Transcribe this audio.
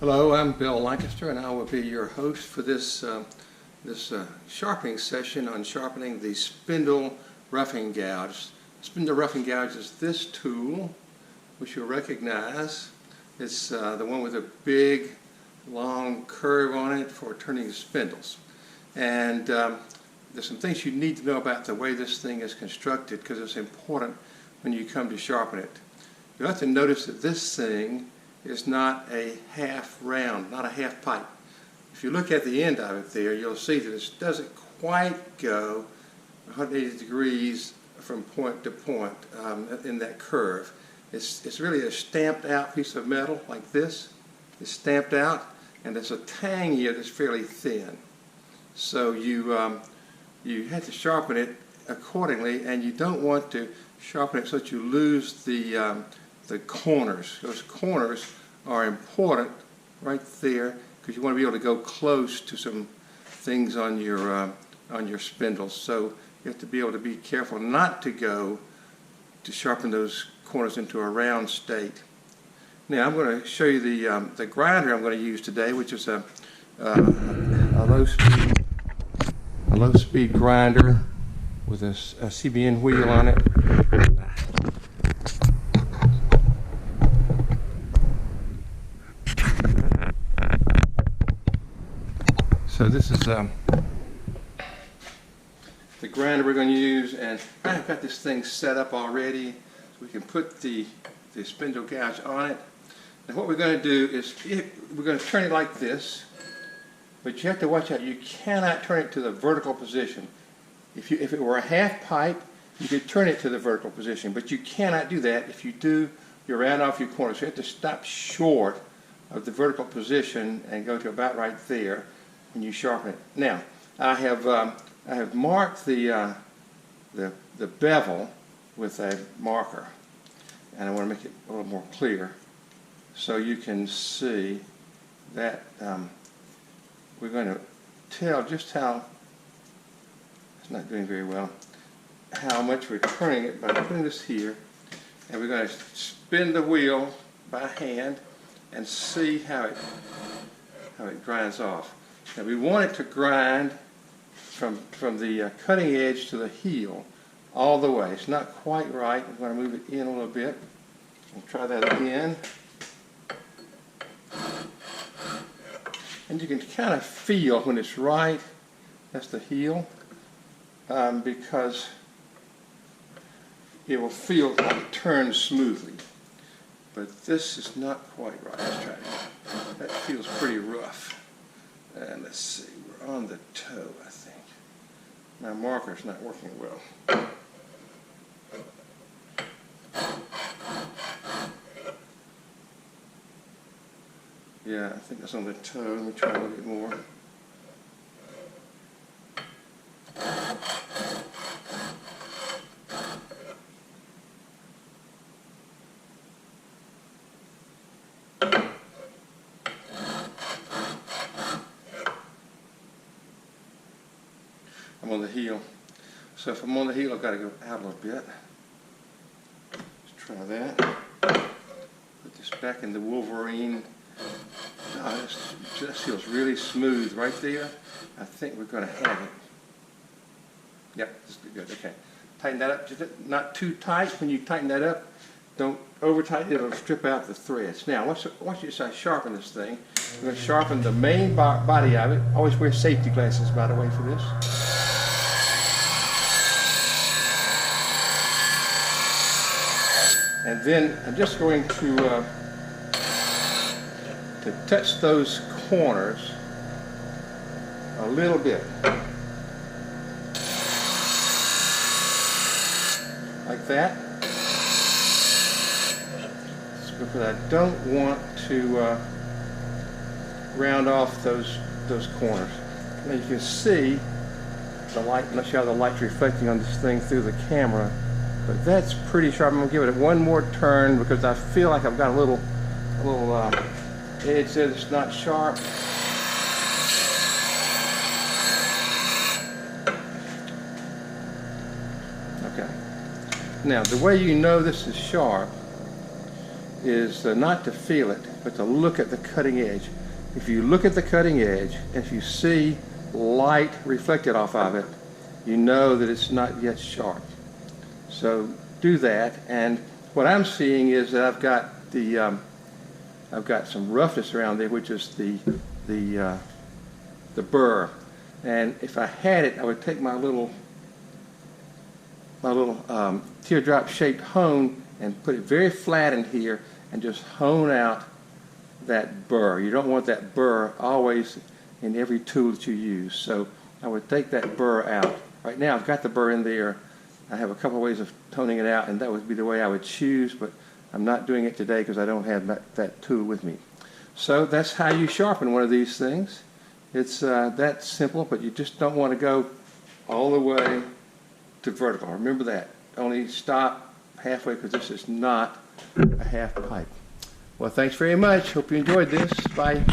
Hello, I'm Bill Lancaster, and I will be your host for this sharpening session on sharpening the spindle roughing gouge. Spindle roughing gouge is this tool, which you'll recognize. It's the one with a big, long curve on it for turning spindles. And there's some things you need to know about the way this thing is constructed because it's important when you come to sharpen it. You have to notice that this thing is not a half round, not a half pipe. If you look at the end of it there, you'll see that it doesn't quite go 180 degrees from point to point in that curve. It's really a stamped out piece of metal like this. It's stamped out, and there's a tang here that's fairly thin. So you have to sharpen it accordingly, and you don't want to sharpen it so that you lose the corners. Those corners are important right there because you want to be able to go close to some things on your spindles. So you have to be able to be careful not to sharpen those corners into a round state. Now I'm going to show you the grinder I'm going to use today, which is a low speed grinder with a CBN wheel on it. So this is the grinder we're going to use, and I've got this thing set up already so we can put the spindle gouge on it. And what we're going to do is we're going to turn it like this, but you have to watch out. You cannot turn it to the vertical position. If it were a half pipe, you could turn it to the vertical position, but you cannot do that. If you do, you round off your corners. So you have to stop short of the vertical position and go to about right there when you sharpen it. Now, I have marked the bevel with a marker, and I want to make it a little more clear so you can see that we're going to tell just how, it's not doing very well, how much we're turning it by putting this here, and we're going to spin the wheel by hand and see how it grinds off. Now we want it to grind from the cutting edge to the heel all the way. It's not quite right. I'm going to move it in a little bit. We'll try that again. And you can kind of feel when it's right. That's the heel, because it will feel like it turns smoothly. But this is not quite right. Let's try it. That feels pretty rough. And let's see, we're on the toe, I think. My marker's not working well. Yeah, I think that's on the toe. Let me try a little bit more. I'm on the heel. So if I'm on the heel, I've got to go out a little bit. Let's try that. Put this back in the Wolverine. Oh, this feels really smooth right there. I think we're going to have it. Yep, this is good. Okay. Tighten that up. Just not too tight. When you tighten that up, don't over tighten it. It'll strip out the threads. Now, once you start sharpen this thing, we're going to sharpen the main body of it. Always wear safety glasses, by the way, for this. And then I'm just going to touch those corners a little bit, like that, because I don't want to round off those corners. Now you can see the light, I'm not sure how the light's reflecting on this thing through the camera, but that's pretty sharp. I'm going to give it one more turn because I feel like I've got a little edge that it's not sharp. Okay. Now the way you know this is sharp is not to feel it, but to look at the cutting edge. If you look at the cutting edge, and if you see light reflected off of it, you know that it's not yet sharp. So do that, and what I'm seeing is that I've got some roughness around there, which is the burr. And if I had it, I would take my little teardrop shaped hone and put it very flat in here and just hone out that burr. You don't want that burr always in every tool that you use. So I would take that burr out. Right now I've got the burr in there. I have a couple of ways of toning it out, and that would be the way I would choose, but I'm not doing it today because I don't have that tool with me. So that's how you sharpen one of these things. It's that simple, but you just don't want to go all the way to vertical. Remember that. Only stop halfway, because this is not a half pipe. Well, thanks very much. Hope you enjoyed this. Bye.